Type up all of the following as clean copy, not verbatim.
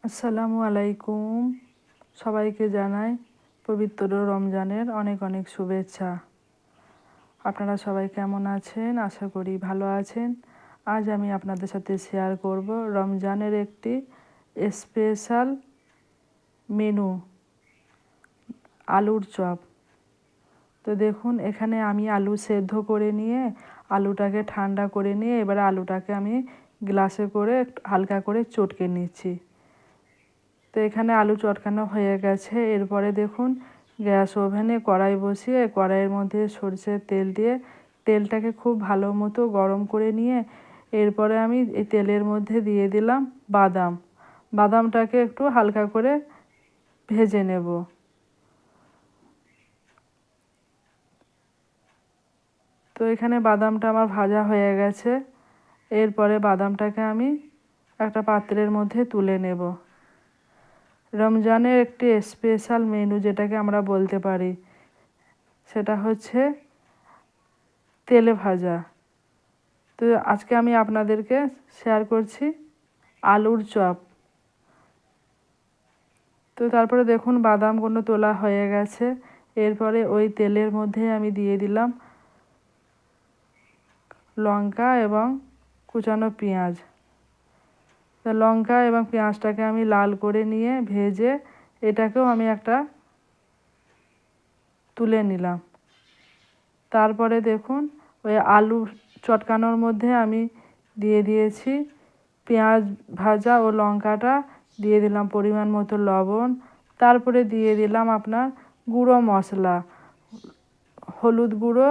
আসসালামু আলাইকুম। সবাইকে জানাই পবিত্র রমজানের অনেক অনেক শুভেচ্ছা। আপনারা সবাই কেমন আছেন? আশা করি ভালো আছেন। আজ আমি আপনাদের সাথে শেয়ার করব রমজানের একটি স্পেশাল মেনু, আলুর চপ। তো দেখুন, এখানে আমি আলু সেদ্ধ করে নিয়ে আলুটাকে ঠান্ডা করে নিয়ে এবারে আলুটাকে আমি গ্লাসে করে হালকা করে চটকে নিচ্ছি। তো এখানে আলু চটকানো হয়ে গেছে। এরপরে দেখুন, গ্যাস ওভেনে কড়াই বসিয়ে কড়াইয়ের মধ্যে সরষের তেল দিয়ে তেলটাকে খুব ভালো মতো গরম করে নিয়ে এরপরে আমি এই তেলের মধ্যে দিয়ে দিলাম বাদামটাকে একটু হালকা করে ভেজে নেব। তো এখানে বাদামটা আমার ভাজা হয়ে গেছে। এরপরে বাদামটাকে আমি একটা পাত্রের মধ্যে তুলে নেব। রমজানের একটি স্পেশাল মেনু যেটাকে আমরা বলতে পারি, সেটা হচ্ছে তেলে ভাজা। তো আজকে আমি আপনাদেরকে শেয়ার করছি আলুর চপ। তো তারপরে দেখুন, বাদামগুলো তোলা হয়ে গেছে। এরপরে ওই তেলের মধ্যে আমি দিয়ে দিলাম লঙ্কা এবং কুচানো পেঁয়াজ। তো লঙ্কা এবং পেঁয়াজটাকে আমি লাল করে নিয়ে ভেজে এটাকেও আমি একটা তুলে নিলাম। তারপরে দেখুন, ওই আলু চটকানোর মধ্যে আমি দিয়ে দিয়েছি পেঁয়াজ ভাজা ও লঙ্কাটা, দিয়ে দিলাম পরিমাণ মতো লবণ। তারপরে দিয়ে দিলাম আপনার গুঁড়ো মশলা, হলুদ গুঁড়ো,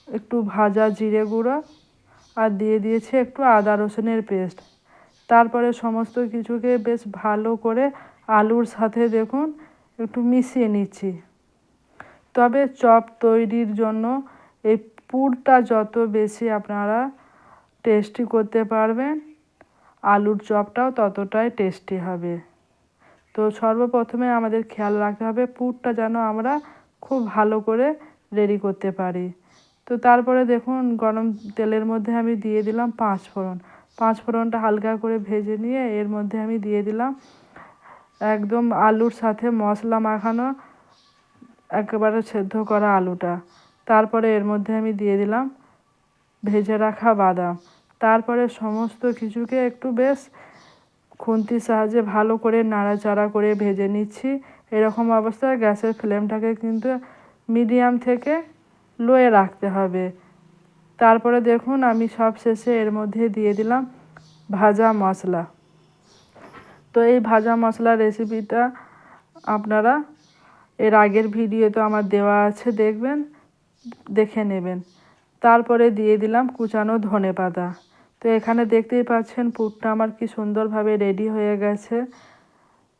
একটু ভাজা জিরে গুঁড়ো, আর দিয়ে দিয়েছি একটু আদা রসুনের পেস্ট। তারপরে সমস্ত কিছুকে বেশ ভালো করে আলুর সাথে দেখুন একটু মিশিয়ে নিচ্ছি। তবে চপ তৈরির জন্য এই পুরটা যত বেশি আপনারা টেস্টি করতে পারবেন, আলুর চপটাও ততটাই টেস্টি হবে। তো সর্বপ্রথমে আমাদের খেয়াল রাখতে হবে পুরটা যেন আমরা খুব ভালো করে রেডি করতে পারি। তো তারপরে দেখুন, গরম তেলের মধ্যে আমি দিয়ে দিলাম পাঁচফোড়নটা হালকা করে ভেজে নিয়ে এর মধ্যে আমি দিয়ে দিলাম একদম আলুর সাথে মশলা মাখানো একেবারে সেদ্ধ করা আলুটা। তারপরে এর মধ্যে আমি দিয়ে দিলাম ভেজে রাখা বাদাম। তারপরে সমস্ত কিছুকে একটু বেশ খুন্তির সাহায্যে ভালো করে নাড়াচাড়া করে ভেজে নিচ্ছি। এরকম অবস্থায় গ্যাসের ফ্লেমটাকে কিন্তু মিডিয়াম থেকে লোয়ে রাখতে হবে। তারপরে দেখুন, আমি সব শেষে এর মধ্যে দিয়ে দিলাম ভাজা মশলা। তো এই ভাজা মশলা রেসিপিটা আপনারা এর আগের ভিডিওতে আমার দেওয়া আছে, দেখে নেবেন। তারপরে দিয়ে দিলাম কুচানো ধনেপাতা। তো এখানে দেখতেই পাচ্ছেন পুরটা আমার কি সুন্দরভাবে রেডি হয়ে গেছে।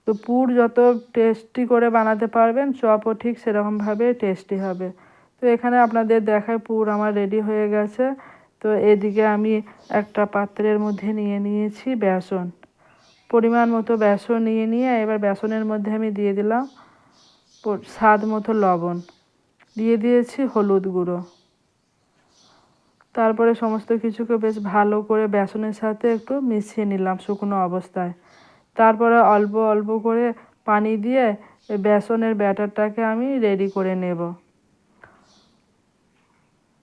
তো পুর যত টেস্টি করে বানাতে পারবেন, চপও ঠিক সেরকমভাবে টেস্টি হবে। তো এখানে আপনাদের দেখায় পুর আমার রেডি হয়ে গেছে। তো এদিকে আমি একটা পাত্রের মধ্যে নিয়ে নিয়েছি বেসন। পরিমাণ মতো বেসন নিয়ে এবার বেসনের মধ্যে আমি দিয়ে দিলাম স্বাদ মতো লবণ, দিয়ে দিয়েছি হলুদ গুঁড়ো। তারপরে সমস্ত কিছুকে বেশ ভালো করে বেসনের সাথে একটু মিশিয়ে নিলাম শুকনো অবস্থায়। তারপরে অল্প অল্প করে পানি দিয়ে বেসনের ব্যাটারটাকে আমি রেডি করে নেব।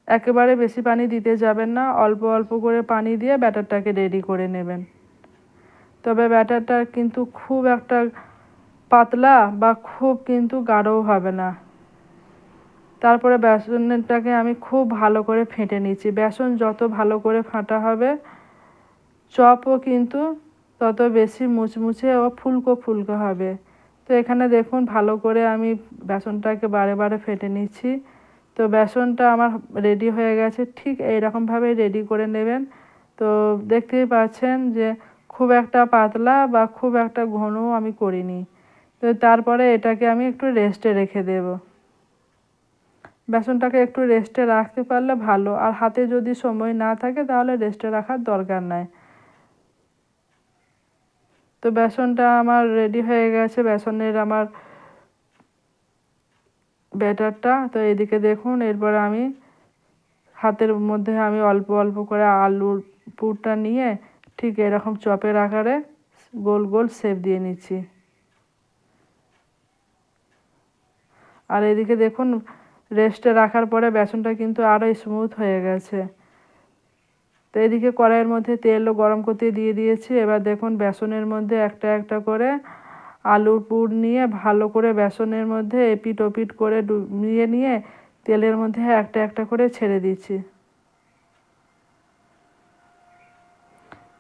একেবারে বেশি পানি দিতে যাবেন না, অল্প অল্প করে পানি দিয়ে ব্যাটারটাকে রেডি করে নেবেন। তবে ব্যাটারটা কিন্তু খুব একটা পাতলা বা খুব কিন্তু গাঢ়ও হবে না। তারপরে বেসনটাকে আমি খুব ভালো করে ফেটে নিচ্ছি। বেসন যত ভালো করে ফাটা হবে, চপও কিন্তু তত বেশি মুচমুচে ও ফুলকো ফুলকো হবে। তো এখানে দেখুন, ভালো করে আমি বেসনটাকে বারে বারে ফেটে নিচ্ছি। তো বেসনটা আমার রেডি হয়ে গেছে। ঠিক এইরকমভাবেই রেডি করে নেবেন। তো দেখতেই পাচ্ছেন যে খুব একটা পাতলা বা খুব একটা ঘনও আমি করিনি। তো তারপরে এটাকে আমি একটু রেস্টে রেখে দেব। বেসনটাকে একটু রেস্টে রাখতে পারলে ভালো, আর হাতে যদি সময় না থাকে তাহলে রেস্টে রাখার দরকার নাই। তো বেসনটা আমার রেডি হয়ে গেছে, বেসনের আমার ব্যাটারটা। তো এদিকে দেখুন, এরপর আমি হাতের মধ্যে আমি অল্প অল্প করে আলুর পুরটা নিয়ে ঠিক এরকম চপের আকারে গোল গোল শেপ দিয়ে নিচ্ছি। আর এদিকে দেখুন রেস্টে রাখার পরে বেসনটা কিন্তু আরও স্মুথ হয়ে গেছে। তো এদিকে কড়াইয়ের মধ্যে তেলও গরম করতে দিয়ে দিয়েছি। এবার দেখুন বেসনের মধ্যে একটা একটা করে আলুর পুর নিয়ে ভালো করে বেসনের মধ্যে এপিট ওপিট করে ডুবিয়ে নিয়ে তেলের মধ্যে একটা একটা করে ছেড়ে দিচ্ছি।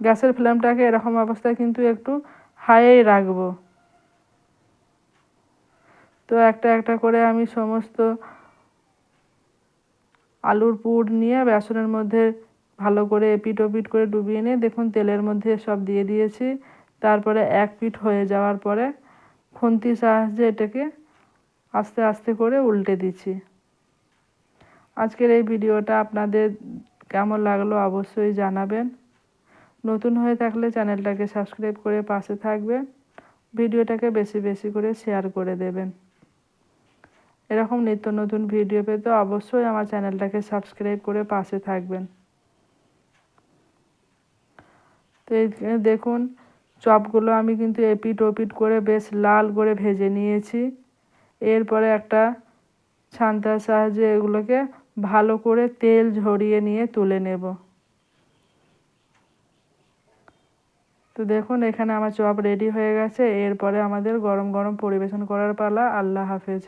গ্যাসের ফ্লেমটাকে এরকম অবস্থায় কিন্তু একটু হাইয়েই রাখবো। তো একটা একটা করে আমি সমস্ত আলুর পুর নিয়ে বেসনের মধ্যে ভালো করে এপিট ওপিট করে ডুবিয়ে নিয়ে দেখুন তেলের মধ্যে সব দিয়ে দিয়েছি। তারপরে এক পিঠ হয়ে যাওয়ার পরে খুন্তির সাহায্যে এটাকে আস্তে আস্তে করে উল্টে দিচ্ছি। আজকের এই ভিডিওটা আপনাদের কেমন লাগলো অবশ্যই জানাবেন। নতুন হয়ে থাকলে চ্যানেলটাকে সাবস্ক্রাইব করে পাশে থাকবেন। ভিডিওটাকে বেশি বেশি করে শেয়ার করে দেবেন। এরকম নিত্য নতুন ভিডিও পেতে অবশ্যই আমার চ্যানেলটাকে সাবস্ক্রাইব করে পাশে থাকবেন। তো দেখুন চপগুলো আমি কিন্তু এপিট ওপিট করে বেশ লাল করে ভেজে নিয়েছি। এরপরে একটা ছান্তার সাহায্যে এগুলোকে ভালো করে তেল ঝরিয়ে নিয়ে তুলে নেব। তো দেখুন এখানে আমার চপ রেডি হয়ে গেছে। এরপরে আমাদের গরম গরম পরিবেশন করার পালা। আল্লাহ হাফেজ।